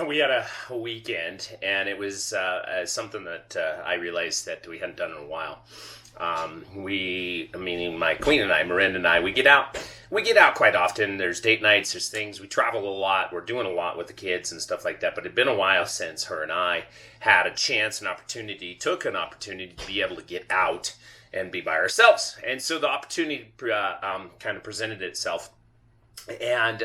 we had a weekend, and it was something that I realized that we hadn't done in a while. Meaning my queen and I, Miranda and I, we get out quite often. There's date nights, there's things. We travel a lot. We're doing a lot with the kids and stuff like that. But it'd been a while since her and I had a chance, took an opportunity to be able to get out and be by ourselves. And so the opportunity kind of presented itself. And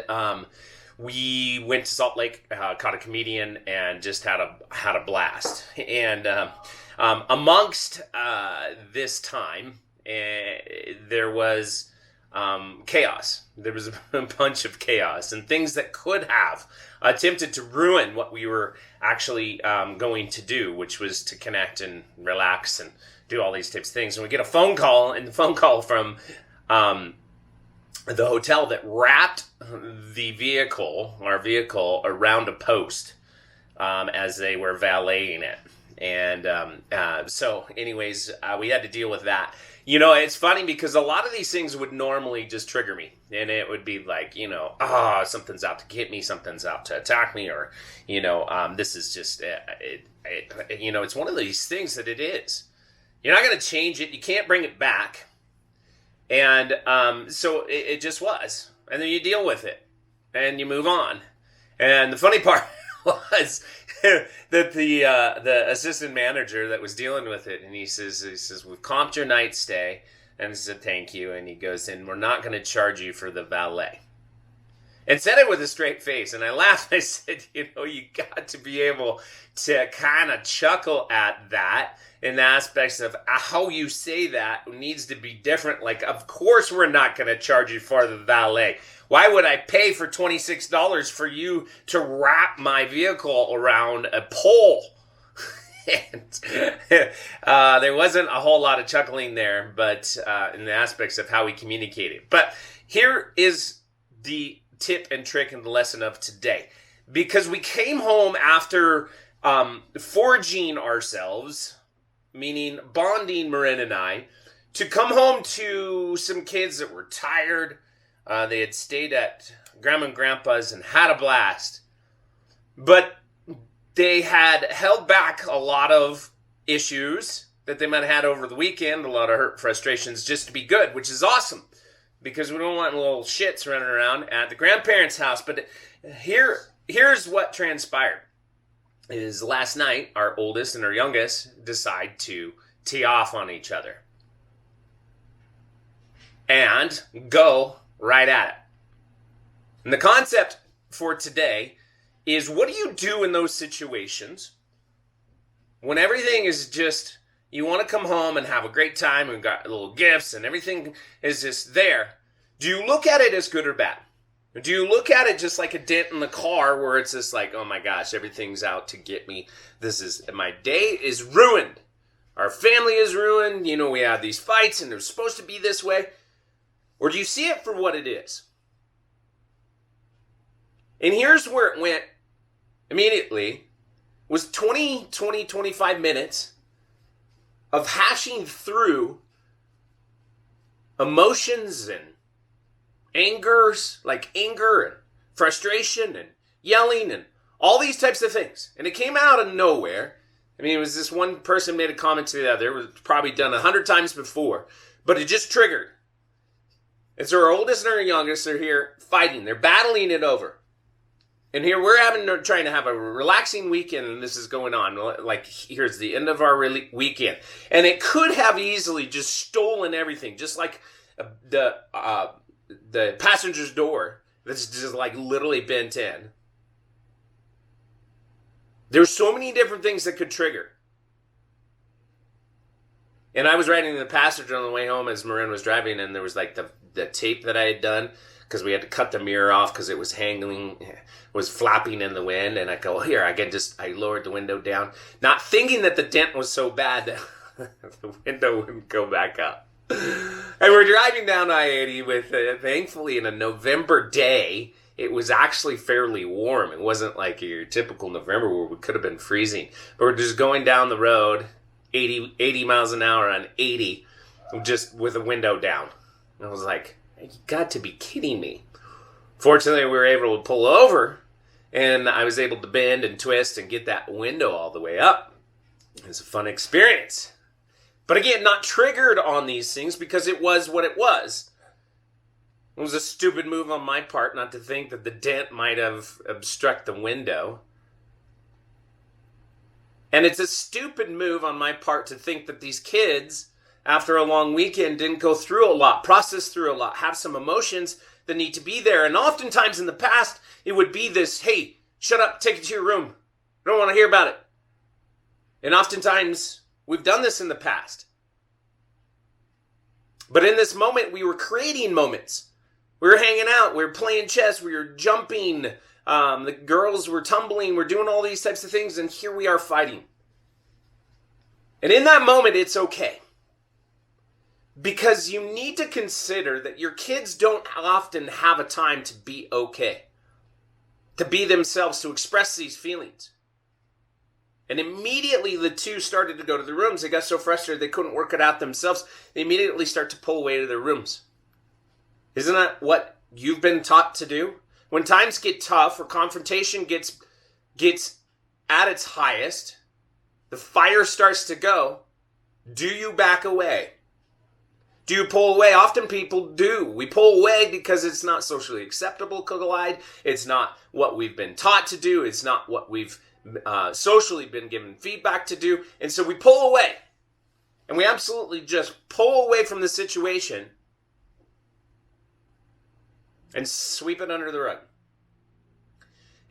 we went to Salt Lake, caught a comedian, and just had a blast. And amongst this time, there was chaos. There was a bunch of chaos and things that could have attempted to ruin what we were actually going to do, which was to connect and relax and do all these types of things. And we get a phone call, and the phone call from the hotel that wrapped our vehicle around a post as they were valeting it. And so anyways, we had to deal with that. You know, it's funny because a lot of these things would normally just trigger me. And it would be like, something's out to get me, something's out to attack me, or, this is just, it's one of these things that it is. You're not going to change it. You can't bring it back. And so it just was. And then you deal with it. And you move on. And the funny part was that the assistant manager that was dealing with it, and he says, we've comped your night stay. And I said, thank you. And he goes, and we're not going to charge you for the valet. And said it with a straight face. And I laughed. I said, you got to be able to kind of chuckle at that in the aspects of how you say that needs to be different. Like, of course we're not going to charge you for the valet. Why would I pay for $26 for you to wrap my vehicle around a pole? And there wasn't a whole lot of chuckling there, but in the aspects of how we communicated. But here is the tip and trick and the lesson of today. Because we came home after forging ourselves, meaning bonding Marin and I, to come home to some kids that were tired. They had stayed at Grandma and Grandpa's and had a blast. But they had held back a lot of issues that they might have had over the weekend, a lot of hurt, frustrations, just to be good, which is awesome. Because we don't want little shits running around at the grandparents' house. But here's what transpired. Is last night, our oldest and our youngest decide to tee off on each other. And go right at it. And the concept for today is, what do you do in those situations when everything is just, you want to come home and have a great time and got little gifts and everything is just there? Do you look at it as good or bad? Do you look at it just like a dent in the car where it's just like, oh my gosh, everything's out to get me. My day is ruined. Our family is ruined. We have these fights and they're supposed to be this way. Or do you see it for what it is? And here's where it went immediately. Was 25 minutes of hashing through emotions and anger and frustration and yelling and all these types of things. And it came out of nowhere. It was this one person made a comment to the other. It was probably done 100 times before. But it just triggered. And so our oldest and our youngest are here fighting. They're battling it over. And here we're trying to have a relaxing weekend, and this is going on. Like, here's the end of our weekend. And it could have easily just stolen everything. Just like the passenger's door that's just like literally bent in. There's so many different things that could trigger. And I was riding in the passenger on the way home as Marin was driving, and there was like the tape that I had done, because we had to cut the mirror off because it was was flapping in the wind. And I go, here, I lowered the window down, not thinking that the dent was so bad that the window wouldn't go back up. And we're driving down I-80 with, thankfully, in a November day, it was actually fairly warm. It wasn't like your typical November where we could have been freezing. But we're just going down the road, 80 miles an hour on 80, just with a window down. And I was like, you got to be kidding me. Fortunately, we were able to pull over And I was able to bend and twist and get that window all the way up. It was a fun experience. But again, not triggered on these things because it was what it was. It was a stupid move on my part not to think that the dent might have obstructed the window. And it's a stupid move on my part to think that these kids, after a long weekend, didn't go through a lot, process through a lot, have some emotions that need to be there. And oftentimes in the past, it would be this, hey, shut up, take it to your room. I don't want to hear about it. And oftentimes, we've done this in the past. But in this moment, we were creating moments. We were hanging out, we were playing chess, we were jumping, the girls were tumbling, we're doing all these types of things, and here we are fighting. And in that moment, it's okay. Because you need to consider that your kids don't often have a time to be okay. To be themselves, to express these feelings. And immediately the two started to go to their rooms. They got so frustrated they couldn't work it out themselves. They immediately start to pull away to their rooms. Isn't that what you've been taught to do? When times get tough or confrontation gets at its highest, the fire starts to go, do you back away? Do you pull away? Often people do. We pull away because it's not socially acceptable to collide. It's not what we've been taught to do. It's not what we've socially been given feedback to do. And so we pull away. And we absolutely just pull away from the situation and sweep it under the rug.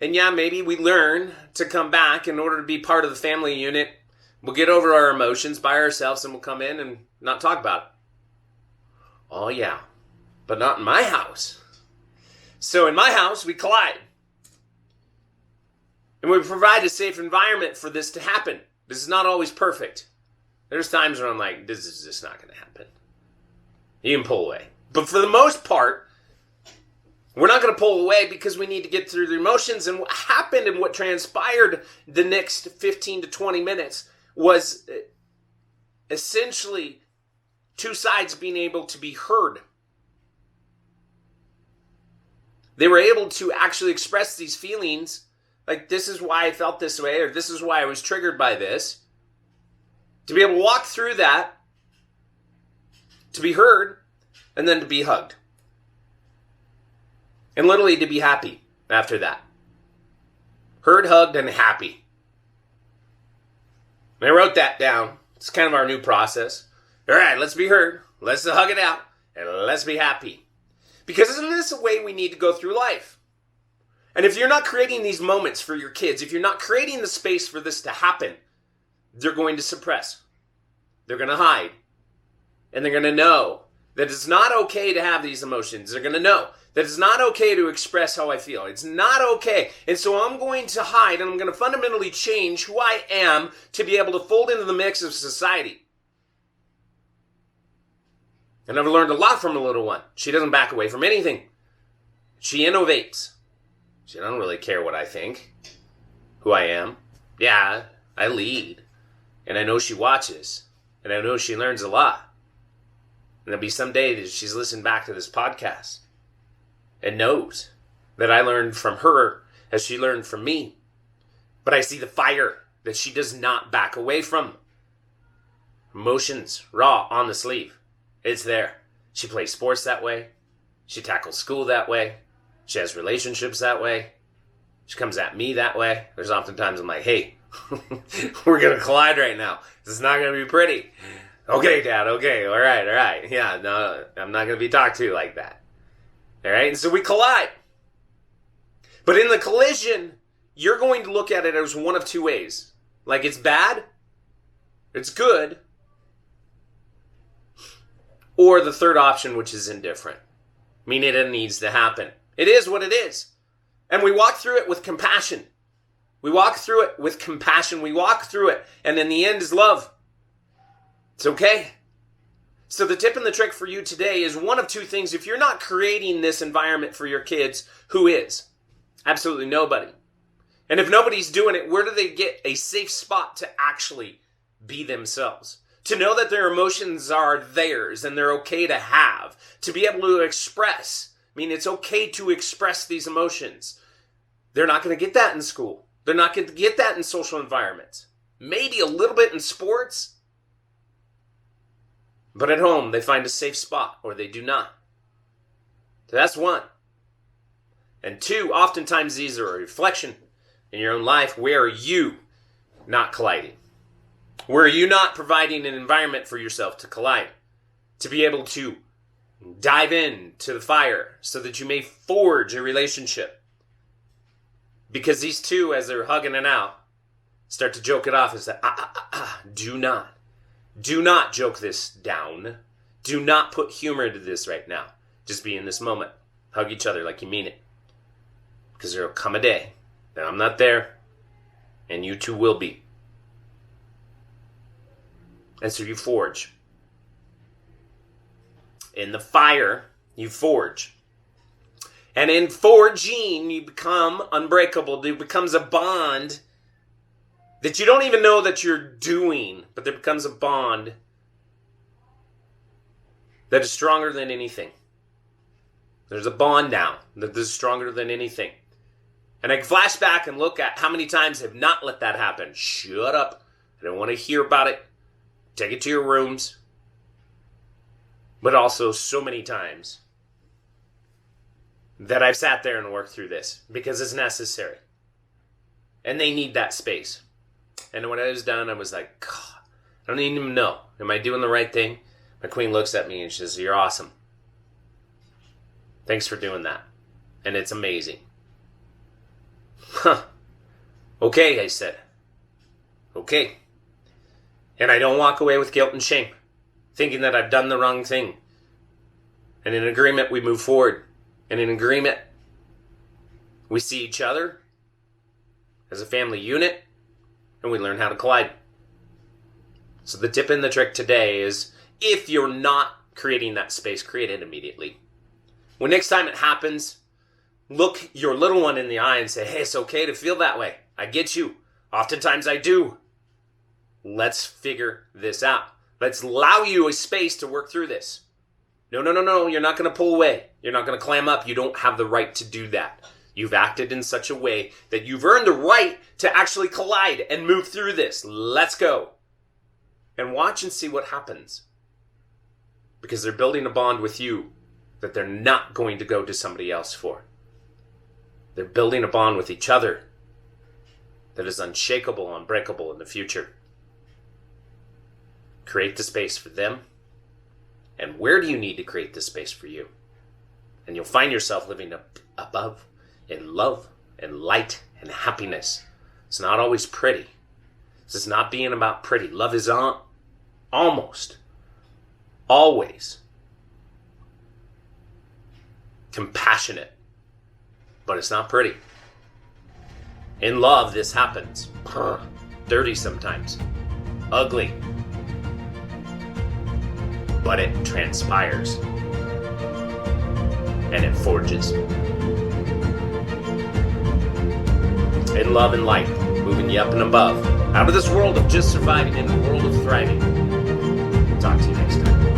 And yeah, maybe we learn to come back in order to be part of the family unit. We'll get over our emotions by ourselves and we'll come in and not talk about it. Oh yeah, but not in my house. So in my house, we collide. And we provide a safe environment for this to happen. This is not always perfect. There's times where I'm like, this is just not going to happen. You can pull away. But for the most part, we're not going to pull away because we need to get through the emotions. And what happened and what transpired the next 15 to 20 minutes was essentially two sides being able to be heard. They were able to actually express these feelings, like this is why I felt this way, or this is why I was triggered by this. To be able to walk through that, to be heard, and then to be hugged. And literally to be happy after that. Heard, hugged, and happy. And I wrote that down. It's kind of our new process. All right, let's be heard. Let's hug it out. And let's be happy. Because isn't this the way we need to go through life? And if you're not creating these moments for your kids, if you're not creating the space for this to happen, they're going to suppress. They're going to hide. And they're going to know that it's not okay to have these emotions. They're going to know that it's not okay to express how I feel. It's not okay. And so I'm going to hide and I'm going to fundamentally change who I am to be able to fold into the mix of society. And I've learned a lot from a little one. She doesn't back away from anything. She innovates. She doesn't really care what I think, who I am. Yeah, I lead. And I know she watches. And I know she learns a lot. And there'll be some day that she's listened back to this podcast and knows that I learned from her as she learned from me. But I see the fire that she does not back away from. Emotions, raw, on the sleeve. It's there. She plays sports that way. She tackles school that way. She has relationships that way. She comes at me that way. There's oftentimes I'm like, hey, we're going to collide right now. This is not going to be pretty. Okay, Dad, okay, all right. Yeah, no, I'm not going to be talked to like that. All right, and so we collide. But in the collision, you're going to look at it as one of two ways. Like it's bad, it's good, or the third option, which is indifferent. Meaning it needs to happen. It is what it is. And we walk through it with compassion. We walk through it with compassion. We walk through it, and in the end is love. It's okay. So the tip and the trick for you today is one of two things. If you're not creating this environment for your kids, who is? Absolutely nobody. And if nobody's doing it, where do they get a safe spot to actually be themselves? To know that their emotions are theirs and they're okay to have. To be able to express. I mean, it's okay to express these emotions. They're not going to get that in school. They're not going to get that in social environments. Maybe a little bit in sports. But at home, they find a safe spot, or they do not. So that's one. And two, oftentimes these are a reflection in your own life. Where are you not colliding? Where are you not providing an environment for yourself to collide? To be able to dive in to the fire so that you may forge a relationship. Because these two, as they're hugging it out, start to joke it off as that, do not joke this down. Do not put humor into this right now. Just be in this moment. Hug each other like you mean it. Because there will come a day that I'm not there, and you two will be. And so you forge. In the fire, you forge. And in forging, you become unbreakable. It becomes a bond that you don't even know that you're doing, but there becomes a bond that is stronger than anything. There's a bond now that is stronger than anything. And I can flash back and look at how many times have not let that happen. Shut up. I don't want to hear about it. Take it to your rooms. But also so many times that I've sat there and worked through this because it's necessary. And they need that space. And when I was done, I was like, God, I don't even know. Am I doing the right thing? My queen looks at me and she says, you're awesome. Thanks for doing that. And it's amazing. Huh. Okay, I said. Okay. And I don't walk away with guilt and shame, thinking that I've done the wrong thing. And in agreement, we move forward. And in agreement, we see each other as a family unit, and we learn how to collide. So the tip and the trick today is, if you're not creating that space, create it immediately. When next time it happens, look your little one in the eye and say, hey, it's okay to feel that way. I get you. Oftentimes I do. Let's figure this out. Let's allow you a space to work through this. No. You're not going to pull away. You're not going to clam up. You don't have the right to do that. You've acted in such a way that you've earned the right to actually collide and move through this. Let's go. And watch and see what happens. Because they're building a bond with you that they're not going to go to somebody else for. They're building a bond with each other that is unshakable, unbreakable in the future. Create the space for them. And where do you need to create the space for you? And you'll find yourself living above in love and light and happiness. It's not always pretty. This is not being about pretty. Love is almost always compassionate, but it's not pretty. In love, this happens. Dirty sometimes. Ugly. But it transpires. And it forges. In love and light, moving you up and above. Out of this world of just surviving into a world of thriving. Talk to you next time.